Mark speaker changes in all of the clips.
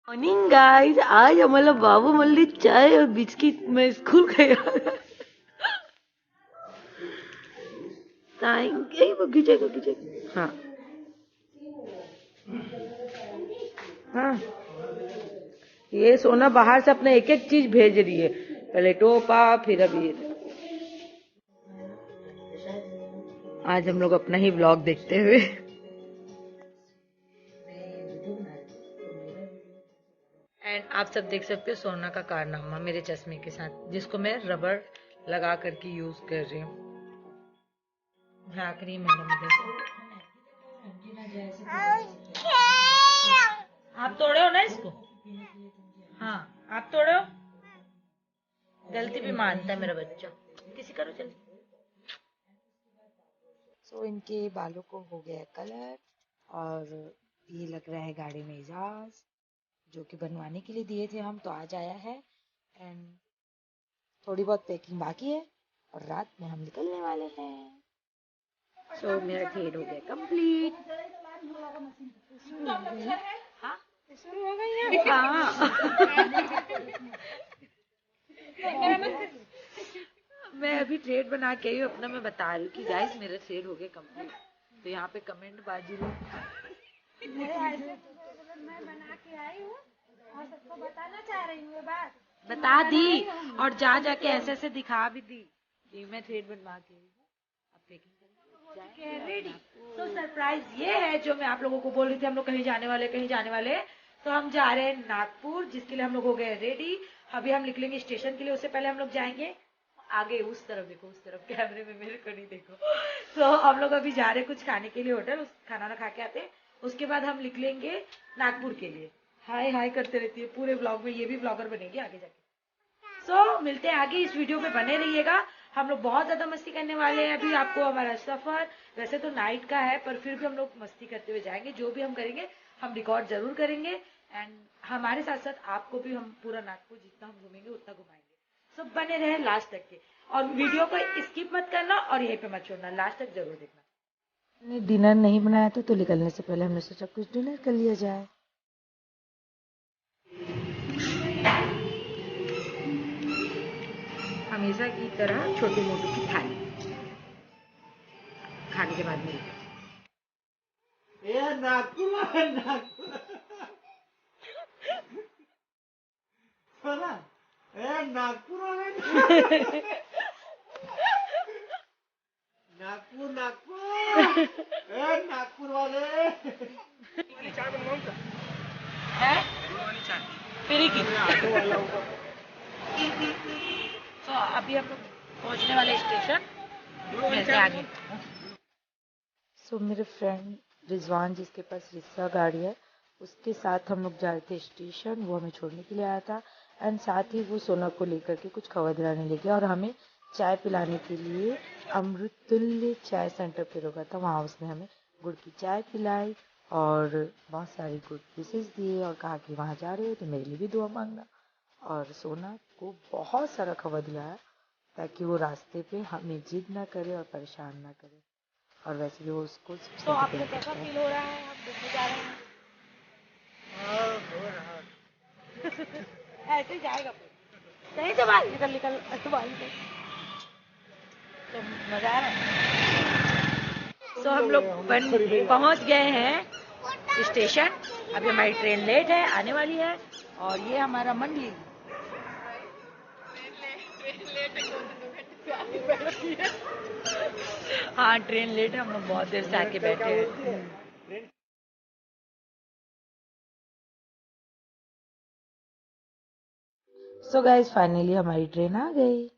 Speaker 1: Morning guys, आज आम्हाला बाबू मल्ली चाय और बिस्किट में स्कूल गया. Thank you. हाँ हाँ, ये सोना बाहर से अपना एक एक चीज भेज रही है. पहले टोपा, फिर अभी आज हम लोग अपना ही व्लॉग देखते हुए. एंड आप सब देख सकते हो सोना का कारनामा मेरे चश्मे के साथ, जिसको मैं रबर लगा करके यूज कर रही हूँ. झाँक रही मैडम इधर. आप तोड़े हो ना इसको? हाँ, आप तोड़े हो. गलती भी मानता है मेरा बच्चा. किसी करो चल. सो इनके बालों को हो गया कलर, और ये लग रहा है गाड़ी में एजाज, जो कि बनवाने के लिए दिए थे हम, तो आज आया है. एंड थोड़ी बहुत पैकिंग बाकी है और रात में हम निकलने वाले हैं. सो मेरा ट्रेड हो गया कंप्लीट. हाँ शुरू हो गई है. हाँ. मैं अभी ट्रेड बना के आई हूँ अपना. मैं बता रही हूँ कि गाइस मेरा ट्रेड हो गया कंप्लीट. तो यहाँ पे कमेंट बाजी लोग. मैं बना के आई हूँ और सबको बताना चाह रही हूँ ये बात. बता दी और जा जाके ऐसे ऐसे दिखा भी दी कि मैं थ्रेड बनवा के आई हूँ. अब पैकिंग रेडी. तो सरप्राइज ये है जो मैं आप लोगों को बोल रही थी, हम लोग कहीं जाने वाले. तो हम जा रहे हैं नागपुर, जिसके लिए हम लोग हो गए रेडी. अभी हम निकलेंगे स्टेशन के लिए. उससे पहले हम लोग जाएंगे आगे. उस तरफ देखो, उस तरफ कैमरे में मेरे को नहीं देखो. तो हम लोग अभी जा रहे हैं कुछ खाने के लिए होटल. उस खाना ना खा के आते. उसके बाद हम निकलेंगे नागपुर के लिए. हाय हाय करते रहती है पूरे ब्लॉग में. ये भी ब्लॉगर बनेगी आगे जाके. सो मिलते हैं आगे. इस वीडियो में बने रहिएगा. हम लोग बहुत ज्यादा मस्ती करने वाले हैं. अभी आपको हमारा सफर वैसे तो नाइट का है, पर फिर भी हम लोग मस्ती करते हुए जाएंगे. जो भी हम करेंगे हम रिकॉर्ड जरूर करेंगे. एंड हमारे साथ साथ आपको भी हम पूरा नागपुर जितना हम घूमेंगे उतना घुमाएंगे. सब बने रहे लास्ट तक के. और वीडियो को स्किप मत करना और यहीं पे मत छोड़ना. लास्ट तक जरूर देखना. डिनर नहीं बनाया था तो निकलने से पहले हमने सोचा कुछ डिनर कर लिया जाए. हमेशा की तरह छोटी मोटू की थाली खाने के बाद मिलते हैं.
Speaker 2: नागपुर वाले
Speaker 1: है फ्री की. तो अभी हम लोग पहुंचने वाले स्टेशन. मिलते आगे. सो मेरे फ्रेंड रिजवान, जिसके पास रिक्शा गाड़ी है, उसके साथ हम लोग जा रहे थे स्टेशन. वो हमें छोड़ने के लिए आया था. एंड साथ ही वो सोना को लेकर के कुछ खबर दिलाने ले गया और हमें चाय पिलाने के लिए अमृतुल्य चाय सेंटर पे रोका था. वहाँ उसने हमें गुड़ की चाय पिलाई और बहुत सारी गुड विशेष दिए और कहा कि वहाँ जा रहे हो तो मेरे लिए भी दुआ मांगना. और सोना को बहुत सारा खबर दिलाया ताकि वो रास्ते पे हमें जिद ना करे और परेशान ना करे. और वैसे भी वो उसको तो आपको कैसा फील हो रहा है? हम घूमने जा रहे हैं. ऐसे जाएगा कहीं से बाहर निकल तो मजा आ रहा है. तो हम लोग पहुंच गए हैं स्टेशन. अभी हमारी ट्रेन लेट है, आने वाली है. और ये हमारा मंडली. हाँ ट्रेन लेट है. हम लोग बहुत देर से आके बैठे हैं. सो गाइस फाइनली हमारी ट्रेन आ गई.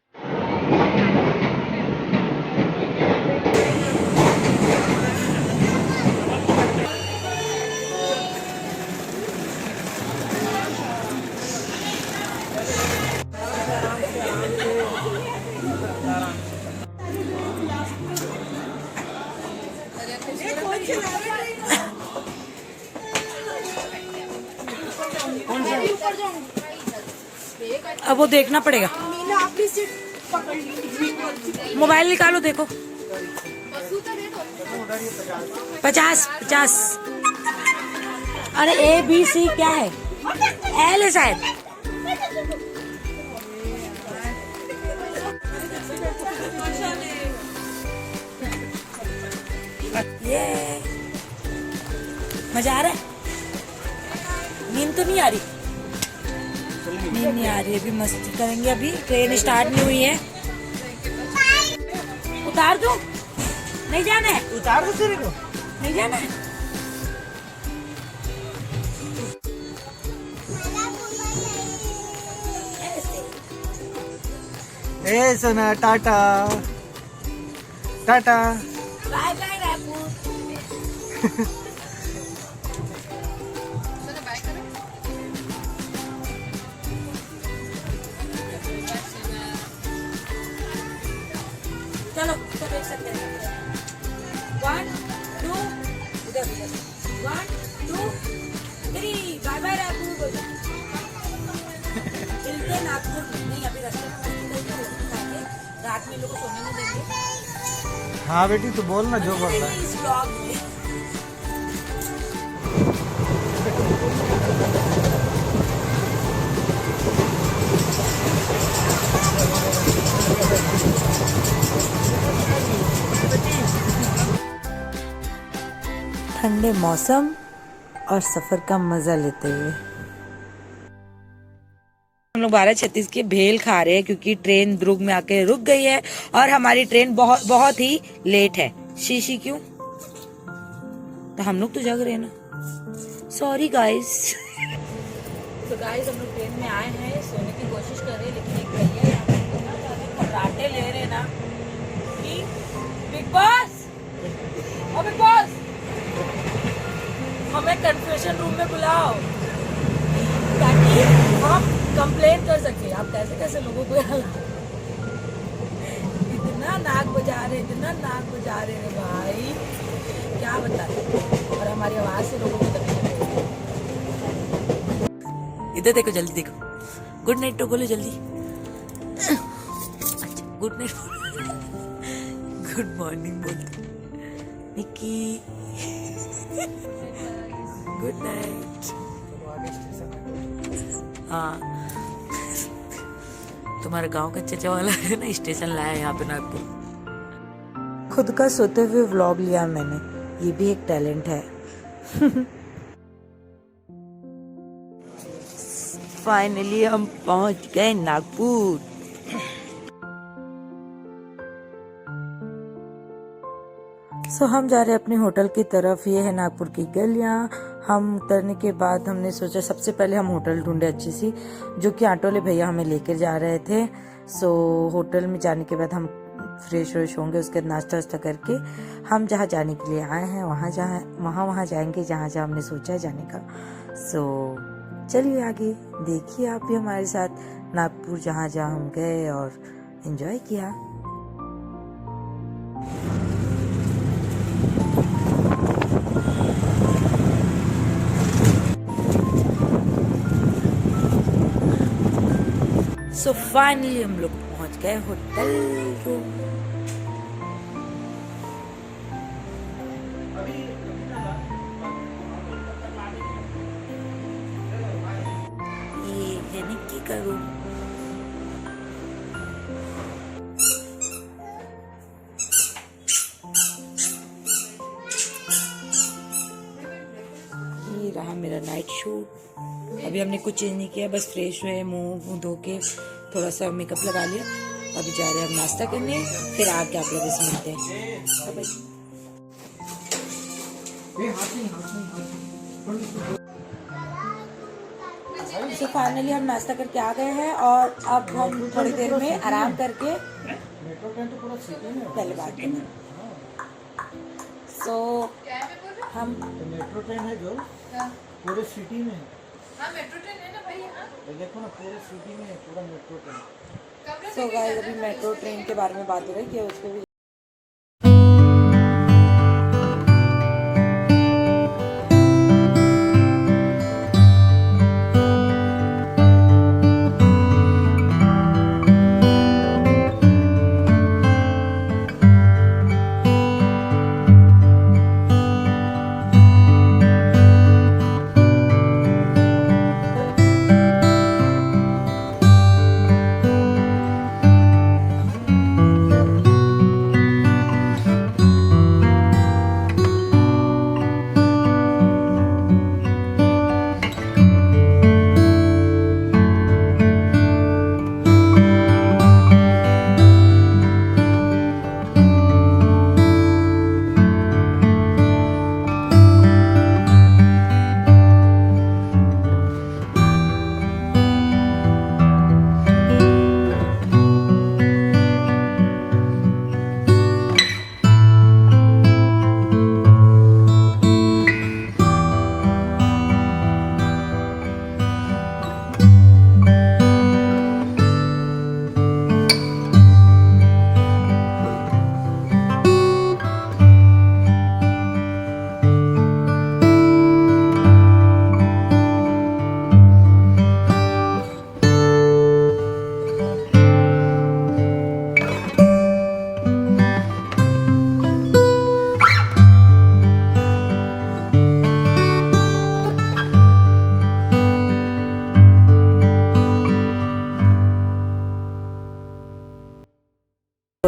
Speaker 1: अब वो देखना पड़ेगा. मोबाइल निकालो देखो. 50. अरे A B C क्या है? ऐले शायद ये मजा आ रहा है। नींद तो नहीं आ रही, नींद नहीं आ रही है। अभी मस्ती करेंगे, अभी ट्रेन स्टार्ट नहीं हुई है। उतार दूं? नहीं जाना है?
Speaker 2: उतार दो तेरे को।
Speaker 1: नहीं जाना है?
Speaker 2: ए सोना tata tata.
Speaker 1: Bye bye Raipur. चलो सब एक साथ करेंगे। 1 2 उधर 1 2 3 बाय बाय रायपुर बोलो। मिलते नागपुर नहीं, अभी रास्ते में रात में लोगों को सोने नहीं देंगे।
Speaker 2: हाँ बेटी तू बोल ना जो बोल रहा है।
Speaker 1: इस ब्लॉग में ठंडे मौसम और सफर का मजा लेते हुए हम लोग 12:36 के भेल खा रहे हैं, क्योंकि ट्रेन दुर्ग में आके रुक गई है और हमारी ट्रेन बहुत बहुत ही लेट है। शीशी क्यों? तो हम लोग तो जग रहे हैं ना। Sorry guys. तो गाइस हम लोग ट्रेन में आए हैं, सोने की कोशिश कर रहे हैं, लेकिन एक भैया यहाँ पे खर्राटे ले रहे ना कि बिग बॉस और बिग बॉस हमें कन्फ्यूजन रूम में बुलाओ ताकि हम कंप्लेन कर सके। आप कैसे कैसे लोगों को इतना नाक बजा रहे, इतना नाक बजा रहे हैं भाई, क्या बताएं। और हमारी आवाज से लोगों को तकलीफ। इधर देखो, जल्दी देखो। गुड नाइट तो बोलो जल्दी। अच्छा गुड नाइट। गुड मॉर्निंग बोलते निकी। Good night. हाँ तुम्हारे गांव का चचा वाला है ना, स्टेशन लाया यहाँ पे नागपुर। खुद का सोते हुए व्लॉग लिया मैंने, ये भी एक टैलेंट है। फाइनली हम पहुंच गए नागपुर। हम जा रहे हैं अपने होटल की तरफ। ये है नागपुर की गलियां। हम उतरने के बाद हमने सोचा सबसे पहले हम होटल ढूंढे अच्छी सी, जो कि ऑटो वाले भैया हमें लेकर जा रहे थे। होटल में जाने के बाद हम फ्रेश व्रेश होंगे, उसके बाद नाश्ता वास्ता करके हम जहाँ जाने के लिए आए हैं वहाँ जाएंगे जहाँ हमने सोचा है जाने का। चलिए आगे देखिए आप भी हमारे साथ नागपुर जहाँ हम गए और एंजॉय किया। फाइनली हम लोग पहुंच गए होटल रूम। ये है निक्की का रूम। ये रहा मेरा नाइट शूट। अभी हमने कुछ चेंज नहीं किया, बस फ्रेश हुए, मुंह धो के थोड़ा सा मेकअप लगा लिया। अभी जा रहे हैं हम नाश्ता करने, फिर आके आप लोगों से मिलते हैं। फाइनली हम नाश्ता करके आ गए हैं और अब हम थोड़ी देर में आराम करके पहले बात करेंगे। हम
Speaker 2: मेट्रो ट्रेन है जो पूरे सिटी में। हाँ मेट्रो ट्रेन है ना भाई। यहाँ देखो ना पूरे सिटी में है पूरा मेट्रो ट्रेन।
Speaker 1: गाइस अभी मेट्रो ट्रेन के बारे में बात हो रही है कि उसके भी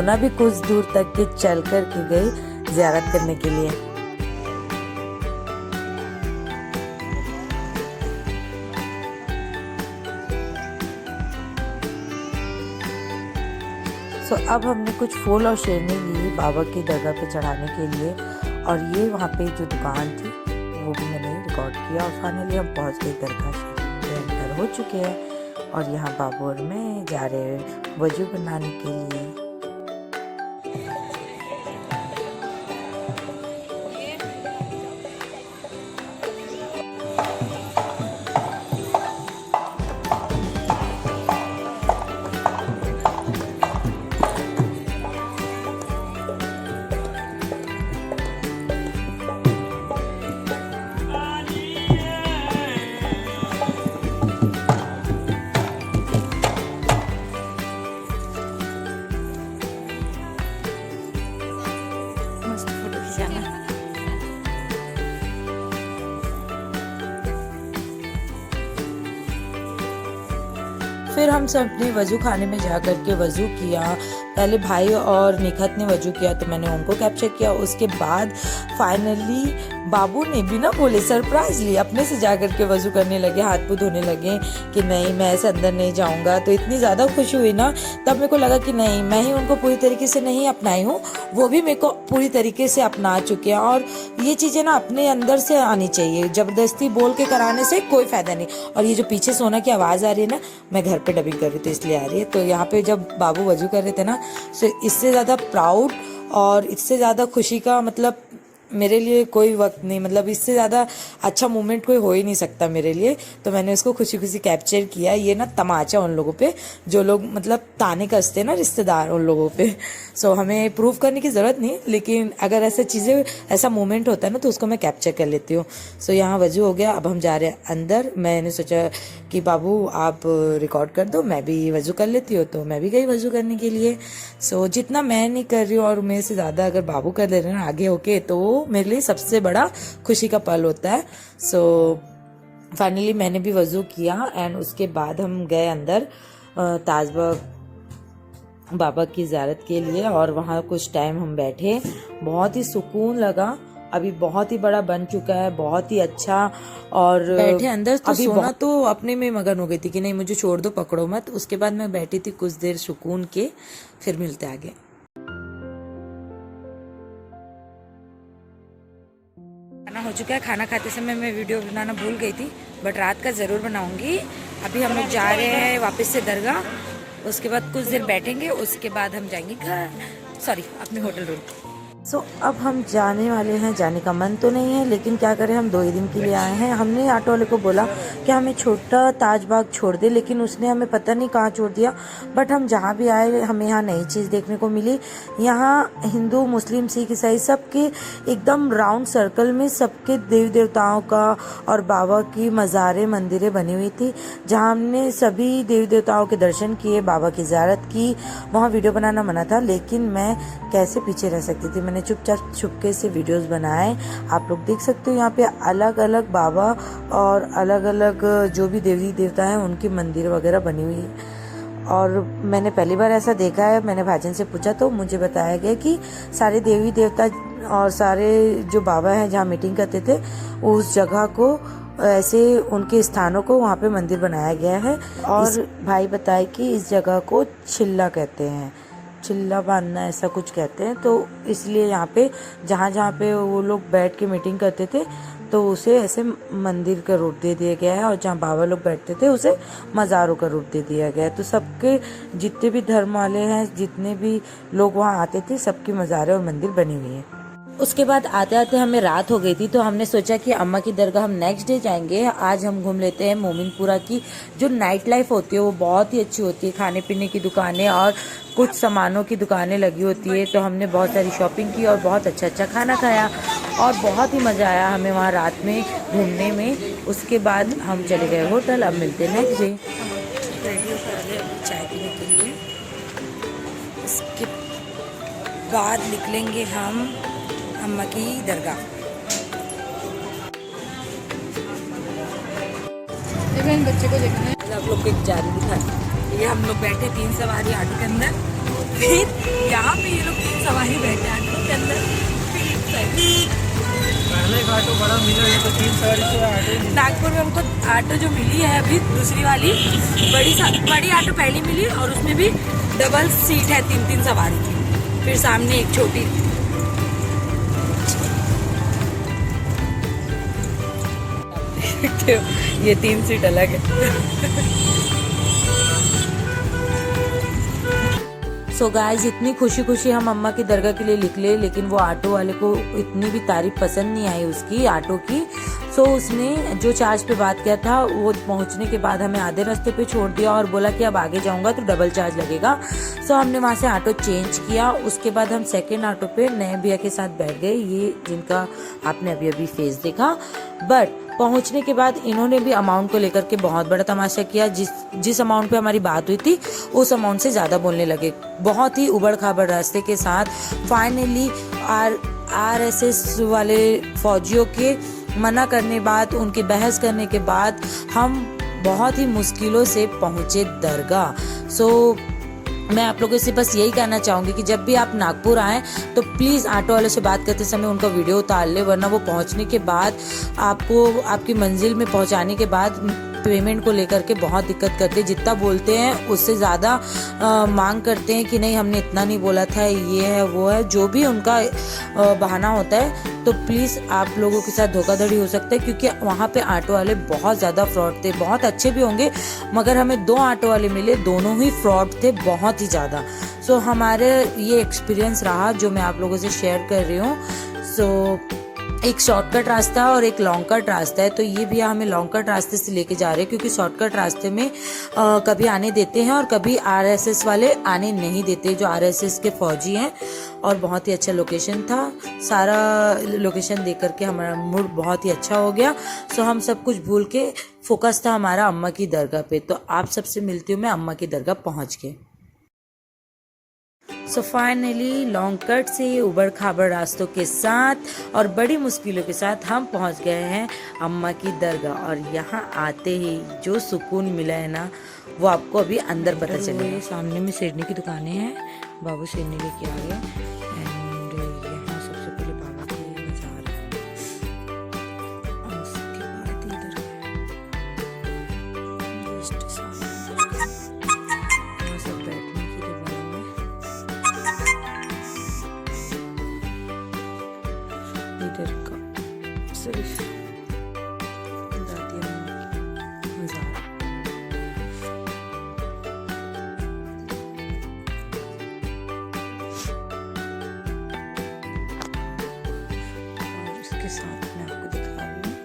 Speaker 3: मोना भी कुछ दूर तक के चल कर के गई ज़ियारत करने के लिए। अब हमने कुछ फूल और शेरनी ली बाबा की दरगाह पे चढ़ाने के लिए, और ये वहाँ पे जो दुकान थी वो भी मैंने रिकॉर्ड किया। और फाइनली हम पहुँच गए दरगाह से, एंटर हो चुके हैं और यहाँ बाबू और मैं जा रहे हैं वजू बनाने के लिए। फिर हम सब ने वजू खाने में जा कर के वजू किया। पहले भाई और निखत ने वजू किया तो मैंने उनको कैप्चर किया। उसके बाद फाइनली बाबू ने बिना बोले सरप्राइज ली, अपने से जा कर के वजू करने लगे, हाथ मुँह धोने लगे कि नहीं मैं ऐसे अंदर नहीं जाऊंगा। तो इतनी ज़्यादा खुशी हुई ना, तब मेरे को लगा कि नहीं, मैं ही उनको पूरी तरीके से नहीं अपनाई हूँ, वो भी मेरे को पूरी तरीके से अपना चुके हैं। और ये चीज़ें ना अपने अंदर से आनी चाहिए, ज़बरदस्ती बोल के कराने से कोई फ़ायदा नहीं। और ये जो पीछे सोना की आवाज़ आ रही है ना, मैं घर पे डबिंग कर रही थी इसलिए आ रही है। तो यहाँ पे जब बाबू वजू कर रहे थे ना, तो इससे ज़्यादा प्राउड और इससे ज़्यादा खुशी का मतलब मेरे लिए कोई वक्त नहीं, मतलब इससे ज़्यादा अच्छा मोमेंट कोई हो ही नहीं सकता मेरे लिए। तो मैंने उसको खुशी खुशी कैप्चर किया। ये ना तमाचा उन लोगों पे जो लोग मतलब ताने कसते हैं ना रिश्तेदार, उन लोगों पे। सो हमें प्रूव करने की ज़रूरत नहीं, लेकिन अगर ऐसा चीज़ें ऐसा मोमेंट होता है ना तो उसको मैं कैप्चर कर लेती हूँ। सो यहाँ वजू हो गया, अब हम जा रहे हैं अंदर। मैंने सोचा कि बाबू आप रिकॉर्ड कर दो, मैं भी वजू कर लेती हूँ, तो मैं भी गई वजू करने के लिए। सो जितना मैं नहीं कर रही हूँ और मेरे से ज़्यादा अगर बाबू कर ले रहे हैं आगे होके, तो मेरे लिए सबसे बड़ा खुशी का पल होता है। सो फाइनली मैंने भी वजू किया एंड उसके बाद हम गए अंदर ताजबाग बाबा की ज़ियारत के लिए, और वहाँ कुछ टाइम हम बैठे, बहुत ही सुकून लगा। अभी बहुत ही बड़ा बन चुका है, बहुत ही अच्छा। और बैठे अंदर तो सोना तो अपने में मगन हो गई थी कि नहीं मुझे छोड़ दो, पकड़ो मत। उसके बाद मैं बैठी थी कुछ देर सुकून के, फिर मिलते आगे। खाना हो चुका है। खाना खाते समय मैं वीडियो बनाना भूल गई थी, बट रात का ज़रूर बनाऊंगी। अभी हम लोग जा रहे हैं वापस से दरगाह, उसके बाद कुछ देर बैठेंगे, उसके बाद हम जाएंगे घर, सॉरी अपने होटल रूम। सो अब हम जाने वाले हैं। जाने का मन तो नहीं है, लेकिन क्या करें, हम 2 ही दिन के लिए आए हैं। हमने ऑटो वाले को बोला कि हमें छोटा ताजबाग छोड़ दे, लेकिन उसने हमें पता नहीं कहाँ छोड़ दिया। बट हम जहाँ भी आए हमें यहाँ नई चीज़ देखने को मिली। यहाँ हिंदू, मुस्लिम, सिख, ईसाई सबके एकदम राउंड सर्कल में सबके देवी देवताओं का और बाबा की मज़ारें, मंदिरें बनी हुई थी, जहाँ हमने सभी देवी देवताओं के दर्शन किए, बाबा की ज़ियारत की। वहाँ वीडियो बनाना मना था, लेकिन मैं कैसे पीछे रह सकती थी, मैंने चुपचाप छुपके से वीडियोस बनाए। आप लोग देख सकते हो यहाँ पे अलग अलग बाबा और अलग अलग जो भी देवी देवता हैं उनकी मंदिर वगैरह बनी हुई है। और मैंने पहली बार ऐसा देखा है। मैंने भाईजान से पूछा तो मुझे बताया गया कि सारे देवी देवता और सारे जो बाबा हैं जहाँ मीटिंग करते थे उस जगह को, ऐसे उनके स्थानों को वहाँ पे मंदिर बनाया गया है। और भाई बताए कि इस जगह को चिल्ला कहते हैं, चिल्ला बांधना ऐसा कुछ कहते हैं। तो इसलिए यहाँ पे जहाँ जहाँ पे वो लोग बैठ के मीटिंग करते थे तो उसे ऐसे मंदिर का रूप दे दिया गया है, और जहाँ बाबा लोग बैठते थे उसे मज़ारों का रूप दे दिया गया है। तो सबके जितने भी धर्म वाले हैं, जितने भी लोग वहाँ आते थे, सबकी मज़ारें और मंदिर बनी हुई है। उसके बाद आते आते हमें रात हो गई थी, तो हमने सोचा कि अम्मा की दरगाह हम नेक्स्ट डे जाएंगे। आज हम घूम लेते हैं मोमिनपुरा की जो नाइट लाइफ होती है वो बहुत ही अच्छी होती है। खाने पीने की दुकानें और कुछ सामानों की दुकानें लगी होती है। तो हमने बहुत सारी शॉपिंग की और बहुत अच्छा खाना खाया और बहुत ही मज़ा आया हमें वहाँ रात में घूमने में। उसके बाद हम चले गए होटल। अब मिलते हैं नेक्स्ट डे। रेडी होकर चाय पीने के लिए, इसके बाद निकलेंगे हम अम्मा की दरगाह।
Speaker 1: देखो इन बच्चे को देखना है।
Speaker 3: आप लोग को एक जादू दिखाएं। ये हम लोग बैठे 3 सवारी ऑटो के अंदर, फिर यहाँ पे ये लोग 3 सवारी बैठे ऑटो के अंदर।
Speaker 2: पहले एक ऑटो बड़ा मिला है तो 3 सवारी से ऑटो।
Speaker 3: नागपुर में हमको ऑटो जो मिली है अभी दूसरी वाली बड़ी ऑटो पहली मिली और उसमें भी डबल सीट है 3-3 सवारी की। फिर सामने एक छोटी। ये 3 सीट अलग है। सो गाइस इतनी खुशी खुशी हम अम्मा की दरगाह के लिए निकले, लेकिन वो ऑटो वाले को इतनी भी तारीफ पसंद नहीं आई उसकी ऑटो की। सो उसने जो चार्ज पे बात किया था वो पहुंचने के बाद हमें आधे रास्ते पे छोड़ दिया और बोला कि अब आगे जाऊंगा तो डबल चार्ज लगेगा। सो हमने वहां से ऑटो चेंज किया। उसके बाद हम सेकेंड ऑटो पे नए भैया के साथ बैठ गए, ये जिनका आपने अभी अभी फेस देखा। बट पहुंचने के बाद इन्होंने भी अमाउंट को लेकर के बहुत बड़ा तमाशा किया। जिस अमाउंट पे हमारी बात हुई थी उस अमाउंट से ज्यादा बोलने लगे। बहुत ही उबड़ खाबड़ रास्ते के साथ फाइनली RSS वाले फौजियों के मना करने बाद, उनकी बहस करने के बाद हम बहुत ही मुश्किलों से पहुंचे दरगाह। सो मैं आप लोगों से बस यही कहना चाहूंगी कि जब भी आप नागपुर आएँ तो प्लीज़ ऑटो वाले से बात करते समय उनका वीडियो उतार ले, वरना वो पहुंचने के बाद आपको आपकी मंजिल में पहुंचाने के बाद पेमेंट को लेकर के बहुत दिक्कत करते हैं। जितना बोलते हैं उससे ज़्यादा मांग करते हैं कि नहीं हमने इतना नहीं बोला था, ये है वो है, जो भी उनका बहाना होता है। तो प्लीज़ आप लोगों के साथ धोखाधड़ी हो सकता है, क्योंकि वहाँ पे ऑटो वाले बहुत ज़्यादा फ्रॉड थे। बहुत अच्छे भी होंगे मगर हमें 2 ऑटो वाले मिले, दोनों ही फ्रॉड थे बहुत ही ज़्यादा। सो हमारे ये एक्सपीरियंस रहा जो मैं आप लोगों से शेयर कर रही हूँ। सो एक शॉर्टकट रास्ता है और एक लॉन्ग कट रास्ता है। तो ये भैया हमें लॉन्ग कट रास्ते से लेके जा रहे हैं, क्योंकि शॉर्टकट रास्ते में कभी आने देते हैं और कभी RSS वाले आने नहीं देते, जो RSS के फौजी हैं। और बहुत ही अच्छा लोकेशन था, सारा लोकेशन देख करके हमारा मूड बहुत ही अच्छा हो गया। सो हम सब कुछ भूल के फोकस था हमारा अम्मा की दरगाह पे। तो आप सबसे मिलती हूँ मैं अम्मा की दरगाह पहुँच के। सो फाइनली लॉन्ग कट से उबड़ खाबड़ रास्तों के साथ और बड़ी मुश्किलों के साथ हम पहुंच गए हैं अम्मा की दरगाह। और यहाँ आते ही जो सुकून मिला है ना, वो आपको अभी अंदर पता चलेगा। सामने में शेरनी की दुकानें हैं, बाबू शेरनी लेके आ गए। एंड यहाँ सबसे पहले बाबा की बाजार है, और उसके बाद इधर यहाँ सब बैठने के लिए बना हुआ है। इधर का सिर्फ दादी नजारा। और इसके साथ मैं आपको दिखा रही हूँ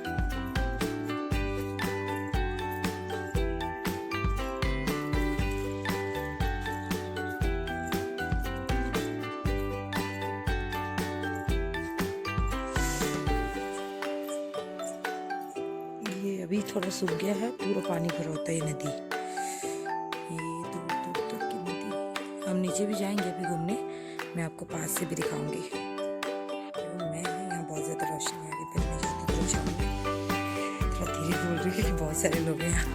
Speaker 3: अभी थोड़ा सूख गया है, पूरा पानी भरा होता है ये नदी, ये दूर दूर तक की नदी। हम नीचे भी जाएंगे अभी घूमने, मैं आपको पास से भी दिखाऊंगी। मैं यहाँ बहुत ज़्यादा रोशनी आ गई, फिर मैं जाती तो जाऊँगी। थोड़ा धीरे बोल रही है कि बहुत सारे लोग हैं यहाँ।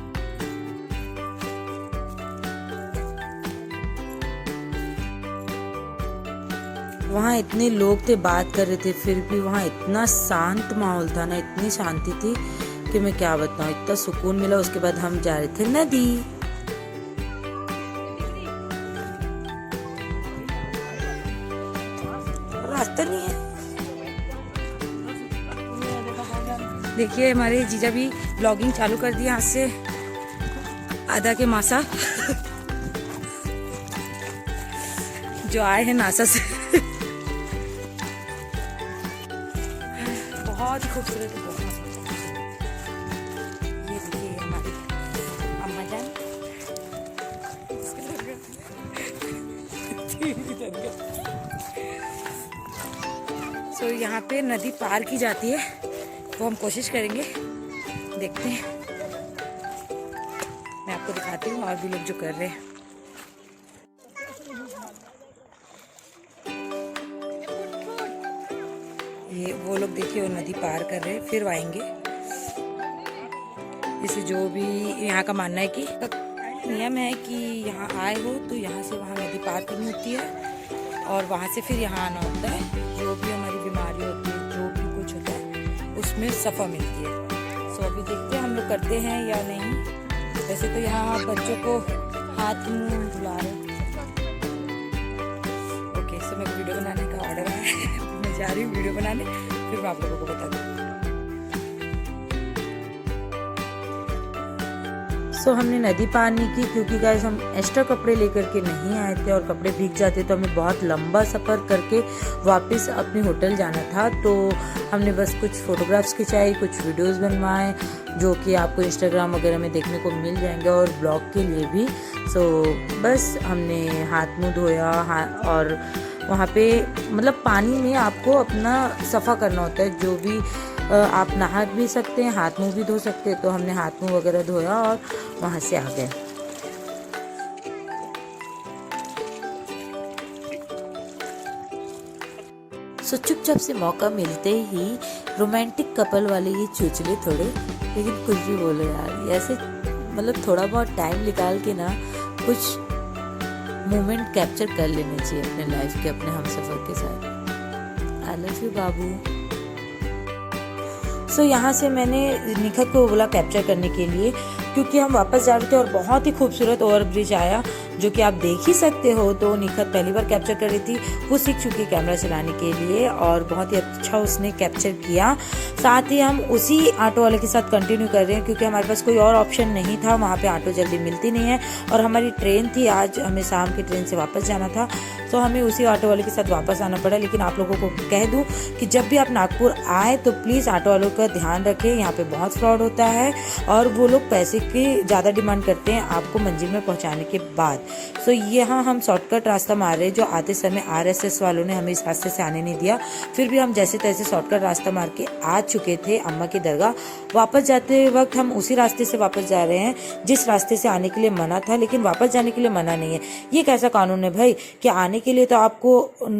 Speaker 3: वहाँ इतने लोग थे, बात कर रहे थे, फिर भी वहाँ इतना शांत माहौल था ना, इतनी शांति थी कि मैं क्या बताऊं, इतना सुकून मिला। उसके बाद हम जा रहे थे नदी। रास्ता नहीं है। देखिए हमारे जीजा भी ब्लॉगिंग चालू कर दी यहाँ से आधा के मासा जो आए हैं नासा से। बहुत ही खूबसूरत है, बहुत ये देखिए हमारी अम्मा जान। सो यहाँ पे नदी पार की जाती है, वो हम कोशिश करेंगे, देखते हैं। मैं आपको दिखाती हूँ और भी लोग जो कर रहे हैं। ये वो लोग देखिए वो नदी पार कर रहे हैं, फिर आएंगे। जैसे जो भी यहाँ का मानना है कि नियम है कि यहाँ आए हो तो यहाँ से वहाँ नदी पार करनी होती है और वहाँ से फिर यहाँ आना होता है। जो भी हमारी बीमारी होती है, जो भी कुछ होता है, उसमें सफ़ा मिलती है। सो अभी देखते हैं हम लोग करते हैं या नहीं। वैसे तो यहाँ बच्चों को हाथ मुँह धुला रहे। ओके, सो मेरे वीडियो बनाने का ऑर्डर आया है। मैं जा रही हूँ वीडियो बनाने, फिर मैं आप लोगों को बता दूँ। सो हमने नदी पार नहीं की क्योंकि गाइस हम एक्स्ट्रा कपड़े लेकर के नहीं आए थे और कपड़े भीग जाते तो हमें बहुत लंबा सफ़र करके वापस अपने होटल जाना था। तो हमने बस कुछ फ़ोटोग्राफ्स खिंचाई, कुछ वीडियोस बनवाए जो कि आपको इंस्टाग्राम वगैरह में देखने को मिल जाएंगे और ब्लॉग के लिए भी। सो बस हमने हाथ मुँह धोया और वहाँ पे मतलब पानी में आपको अपना सफ़ा करना होता है। जो भी आप नहा भी सकते हैं, हाथ मुंह भी धो सकते हैं। तो हमने हाथ मुंह वगैरह धोया और वहाँ से आ गए। सो चुपचाप से मौका मिलते ही रोमांटिक कपल वाले ये चुचले थोड़े, लेकिन कुछ भी बोलो यार, ऐसे मतलब थोड़ा बहुत टाइम निकाल के ना कुछ मोमेंट कैप्चर कर लेने चाहिए अपने लाइफ के, अपने हमसफर के साथ। आई लव यू बाबू। सो यहाँ से मैंने निखत को बोला कैप्चर करने के लिए, क्योंकि हम वापस जा रहे थे और बहुत ही खूबसूरत ओवरब्रिज आया जो कि आप देख ही सकते हो। तो निखत पहली बार कैप्चर कर रही थी, वो सीख चुकी कैमरा चलाने के लिए और बहुत ही अच्छा उसने कैप्चर किया। साथ ही हम उसी ऑटो वाले के साथ कंटिन्यू कर रहे हैं क्योंकि हमारे पास कोई और ऑप्शन नहीं था, वहाँ पे ऑटो जल्दी मिलती नहीं है और हमारी ट्रेन थी, आज हमें शाम की ट्रेन से वापस जाना था। तो हमें उसी ऑटो वाले के साथ वापस आना पड़ा। लेकिन आप लोगों को कह दूं कि जब भी आप नागपुर आए तो प्लीज़ ऑटो वालों का ध्यान रखें, यहाँ पे बहुत फ्रॉड होता है और वो लोग पैसे की ज़्यादा डिमांड करते हैं आपको मंजिल में पहुँचाने के बाद। सो यहाँ हम शॉर्टकट रास्ता मार रहे हैं, जो आते समय RSS वालों ने हमें इस रास्ते से आने नहीं दिया। फिर भी हम जैसे तैसे शॉर्टकट रास्ता मार के आ चुके थे अम्मा की दरगाह। वापस जाते वक्त हम उसी रास्ते से वापस जा रहे हैं जिस रास्ते से आने के लिए मना था, लेकिन वापस जाने के लिए मना नहीं है। ये कैसा कानून है भाई कि आने के लिए तो आपको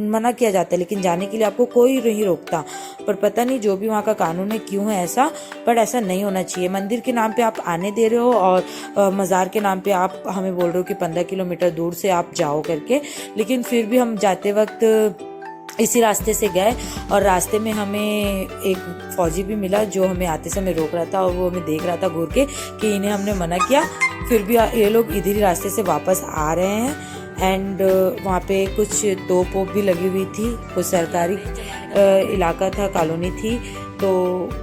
Speaker 3: मना किया जाता है लेकिन जाने के लिए आपको कोई नहीं रोकता। पर पता नहीं जो भी वहाँ का कानून है क्यों है ऐसा, पर ऐसा नहीं होना चाहिए। मंदिर के नाम पे आप आने दे रहे हो और मज़ार के नाम पे आप हमें बोल रहे हो कि 15 किलोमीटर दूर से आप जाओ करके। लेकिन फिर भी हम जाते वक्त इसी रास्ते से गए और रास्ते में हमें एक फौजी भी मिला जो हमें आते समय रोक रहा था और वो हमें देख रहा था घूर के कि इन्हें हमने मना किया, फिर भी ये लोग इधर ही रास्ते से वापस आ रहे हैं। एंड वहाँ पे कुछ तोप वोप भी लगी हुई थी, कुछ सरकारी इलाका था, कॉलोनी थी। तो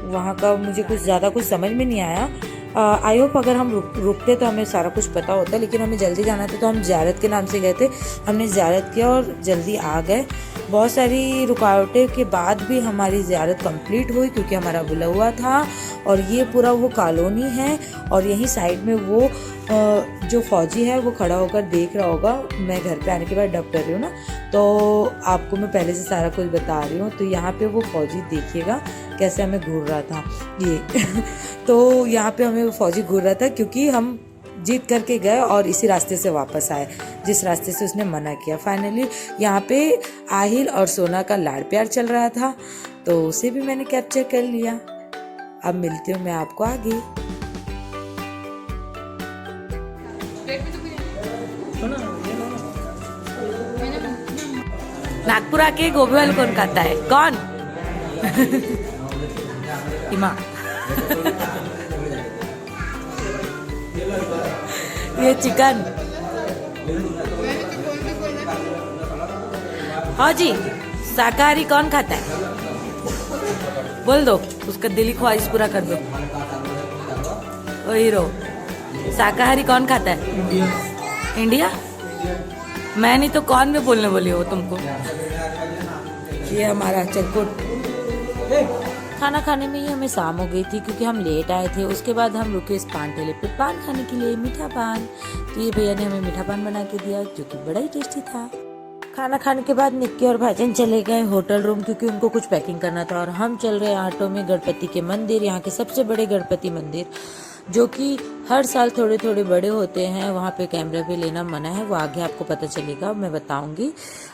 Speaker 3: वहाँ का मुझे कुछ ज़्यादा कुछ समझ में नहीं आया। आई होप अगर हम रुकते तो हमें सारा कुछ पता होता, लेकिन हमें जल्दी जाना था तो हम ज़ियारत के नाम से गए थे। हमने ज़ियारत किया और जल्दी आ गए। बहुत सारी रुकावटें के बाद भी हमारी ज़ियारत कंप्लीट हुई क्योंकि हमारा बुला हुआ था। और ये पूरा वो कॉलोनी है और यहीं साइड में वो जो फौजी है वो खड़ा होकर देख रहा होगा। मैं घर पे आने के बाद डब कर रही हूँ ना, तो आपको मैं पहले से सारा कुछ बता रही हूँ। तो यहाँ पे वो फौजी देखिएगा कैसे हमें घूर रहा था ये तो यहाँ पे हमें वो फौजी घूर रहा था क्योंकि हम जीत करके गए और इसी रास्ते से वापस आए जिस रास्ते से उसने मना किया। फाइनली यहाँ पे आहिल और सोना का लाड़ प्यार चल रहा था, तो उसे भी मैंने कैप्चर कर लिया। अब मिलती हूँ मैं आपको आगे। नागपुर आके गोभी वाले कौन खाता है? कौन? इमा ये चिकन। हाँ जी, शाकाहारी कौन खाता है? बोल दो, उसका दिली ख्वाहिश पूरा कर दो। ओ हीरो, शाकाहारी कौन खाता है? इंडिया? मैं नहीं तो कौन में बोलने बोली हो तुमको? ये हमारा चरकुट। खाना खाने में ही हमें शाम हो गई थी क्योंकि हम लेट आए थे। उसके बाद हम रुके इस पान ठेले पे पान खाने के लिए, मीठा पान। तो ये भैया ने हमें मीठा पान बना के दिया जो कि बड़ा ही टेस्टी था। खाना खाने के बाद निक्की और भाईजान चले गए होटल रूम क्योंकि उनको कुछ पैकिंग करना था और हम चल रहे ऑटो में गणपति के मंदिर, यहाँ के सबसे बड़े गणपति मंदिर। जो कि हर साल थोड़े थोड़े बड़े होते हैं। वहाँ पे कैमरा पे लेना मना है, वो आगे आपको पता चलेगा, मैं बताऊंगी।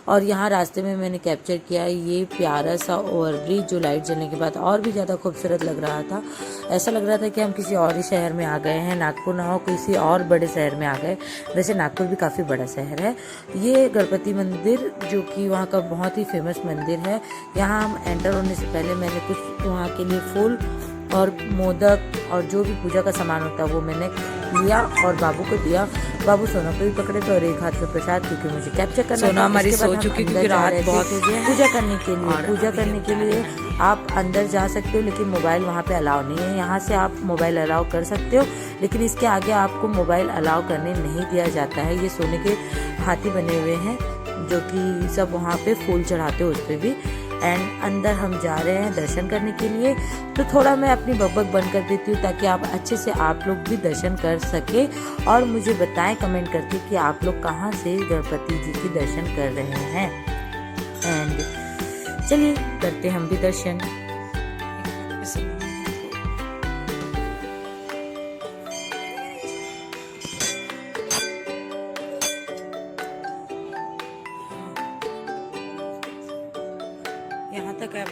Speaker 3: और यहाँ रास्ते में मैंने कैप्चर किया ये प्यारा सा ओवरब्रिज जो लाइट जलने के बाद और भी ज़्यादा खूबसूरत लग रहा था। ऐसा लग रहा था कि हम किसी और ही शहर में आ गए हैं, नागपुर ना हो किसी और बड़े शहर में आ गए। वैसे नागपुर भी काफ़ी बड़ा शहर है। ये गणपति मंदिर जो कि वहाँ का बहुत ही फेमस मंदिर है। यहाँ हम एंटर होने से पहले मैंने कुछ वहाँ के लिए फूल और मोदक और जो भी पूजा का सामान होता है वो मैंने लिया और बाबू को दिया। बाबू सोना को भी पकड़े थे और एक हाथ में प्रसाद, क्योंकि मुझे कैप्चर करना। सोना हमारी सो चुकी क्योंकि रात बहुत हो गई है। पूजा करने के लिए आप अंदर जा सकते हो, लेकिन मोबाइल वहाँ पे अलाउ नहीं है। यहाँ से आप मोबाइल अलाउ कर सकते हो, लेकिन इसके आगे आपको मोबाइल अलाउ करने नहीं दिया जाता है। ये सोने के हाथी बने हुए हैं जो कि सब वहाँ पे फूल चढ़ाते हो उस पर भी। एंड अंदर हम जा रहे हैं दर्शन करने के लिए। तो थोड़ा मैं अपनी बकबक बंद कर देती हूँ ताकि आप अच्छे से आप लोग भी दर्शन कर सके और मुझे बताएं कमेंट करके कि आप लोग कहाँ से गणपति जी की दर्शन कर रहे हैं। एंड चलिए करते हम भी दर्शन। यहाँ तक है।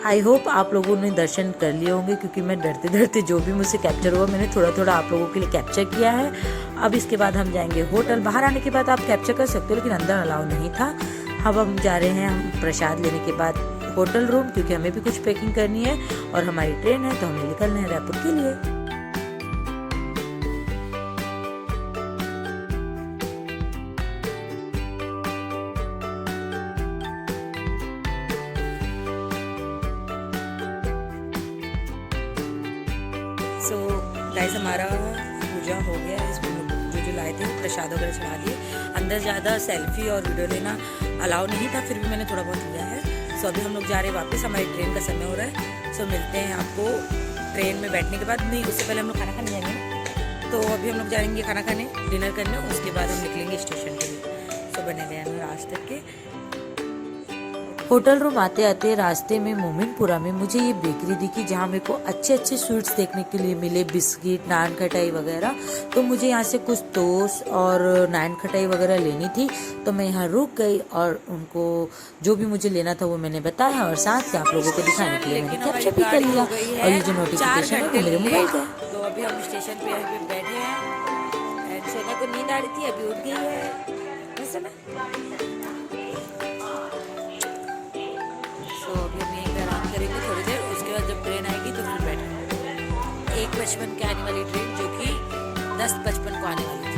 Speaker 3: आई होप आप लोगों ने दर्शन कर लिए होंगे, क्योंकि मैं डरते डरते जो भी मुझसे कैप्चर हुआ मैंने थोड़ा थोड़ा आप लोगों के लिए कैप्चर किया है। अब इसके बाद हम जाएंगे होटल। बाहर आने के बाद आप कैप्चर कर सकते हो, लेकिन अंदर अलाउ नहीं था। अब हम जा रहे हैं हम प्रसाद लेने के बाद होटल रूम, क्योंकि हमें भी कुछ पैकिंग करनी है और हमारी ट्रेन है तो हमें निकलना है रायपुर के लिए। सो गाइस हमारा पूजा हो गया। इसमें जो लाए थे प्रसाद वगैरह चढ़ा दिए। अंदर ज़्यादा सेल्फी और वीडियो लेना अलाउ नहीं था, फिर भी मैंने थोड़ा बहुत लिया है। सो अभी हम लोग जा रहे हैं वापस, हमारी ट्रेन का समय हो रहा है। सो मिलते हैं आपको ट्रेन में बैठने के बाद। नहीं, उससे पहले हम लोग खाना खाने जाएंगे। तो अभी हम लोग जाएंगे खाना खाने, डिनर करने, उसके बाद हम निकलेंगे स्टेशन के लिए। सो बने रहे आज तक के। होटल रूम आते आते रास्ते में मोमिनपुरा में मुझे ये बेकरी दिखी जहाँ मेरे को अच्छे अच्छे स्वीट्स देखने के लिए मिले, बिस्किट, नान खटाई वगैरह। तो मुझे यहाँ से कुछ टोस्ट और नान खटाई वगैरह लेनी थी, तो मैं यहाँ रुक गई और उनको जो भी मुझे लेना था वो मैंने बताया और साथ से आप लोगों को दिखाने के लिए मैंने कैप्चर भी कर लिया। और ये जो नोटिफिकेशन है वो मेरे मोबाइल का है। तो अभी हम स्टेशन पे बैठे हैं। सोना को नींद आ रही थी, अभी उठ गई है। अभी हम यहीं आराम करेंगे थोड़ी देर, उसके बाद जब ट्रेन आएगी तो फिर बैठेंगे। 1:55 के आने वाली ट्रेन जो कि 10:55 को आने वाली थी।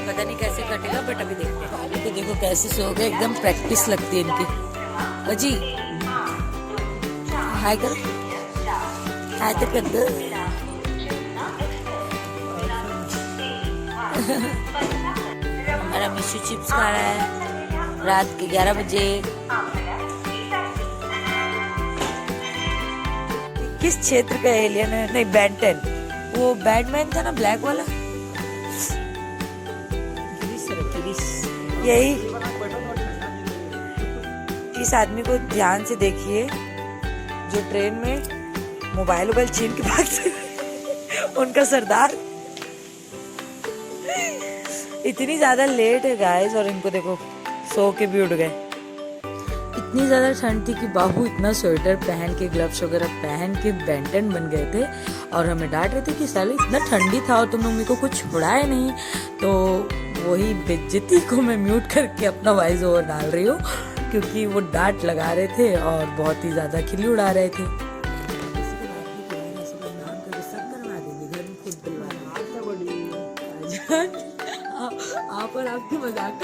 Speaker 3: पता नहीं कैसे कटेगा, बट अभी देखते हैं। अभी तो देखो कैसे सो गए, एकदम प्रैक्टिस लगती है इनकी। अजी हाय कर, हाय तो कर दो। हमारा मिशू चिप्स खा रहा है रात के 11 बजे। किस क्षेत्र का एलियन है? नहीं, बेंटन, वो बैटमैन था ना ब्लैक वाला, यही। इस आदमी को ध्यान से देखिए जो ट्रेन में मोबाइल छीन के भागते उनका सरदार। इतनी ज्यादा लेट है गाइस, और इनको देखो सो के भी उठ गए। इतनी ज़्यादा ठंड थी कि बाबू इतना स्वेटर पहन के, ग्लव्स वगैरह पहन के बेंटन बन गए थे और हमें डांट रहे थे कि साले इतना ठंडी था और तुम लोग मेरे को कुछ छुड़ाए नहीं। तो वही बेइज्जती को मैं म्यूट करके अपना वॉइस ओवर डाल रही हूँ, क्योंकि वो डांट लगा रहे थे और बहुत ही ज़्यादा खिल्ली उड़ा रहे थे। आप और आपकी मजाक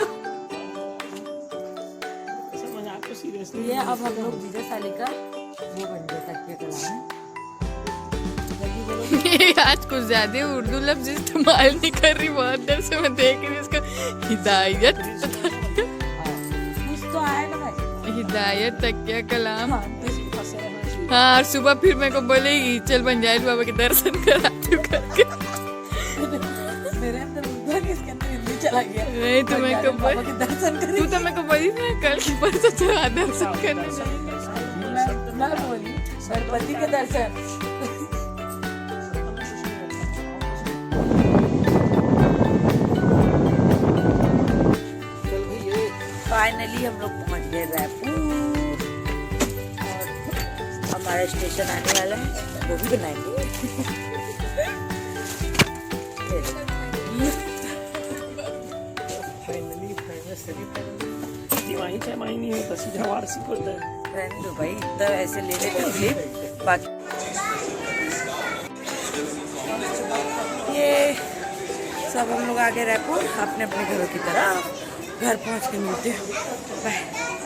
Speaker 3: ये अब हम लोग जीजा साली का वो बन गया तकिया कलाम है।
Speaker 4: आज कुछ ज्यादा उर्दू लफ्ज इस्तेमाल नहीं कर रही, बहुत देर से मैं देख रही हूँ इसका। हिदायत
Speaker 3: कुछ तो आया ना भाई,
Speaker 4: हिदायत तकिया कलाम। हाँ, और सुबह फिर मेरे को बोलेगी चल बंजारी बाबा के दर्शन कराती हूँ करके।
Speaker 3: मेरे अंदर इसके अंदर हिंदी चला गया।
Speaker 4: नहीं तो मैं को तू तो मैं को बोली ना कल की परसों चला दर्शन करने।
Speaker 3: मैं बोली गणपति के दर्शन। फाइनली हम लोग पहुंच गए रायपुर और हमारा स्टेशन आने वाला है, वो भी बनाएंगे। रहने दो भाई, इतना ऐसे ले लेते क्लिप। बाकी ये सब हम लोग आ गए रायपुर अपने अपने घरों की तरफ। घर पहुंच के मिलते हैं, बाय।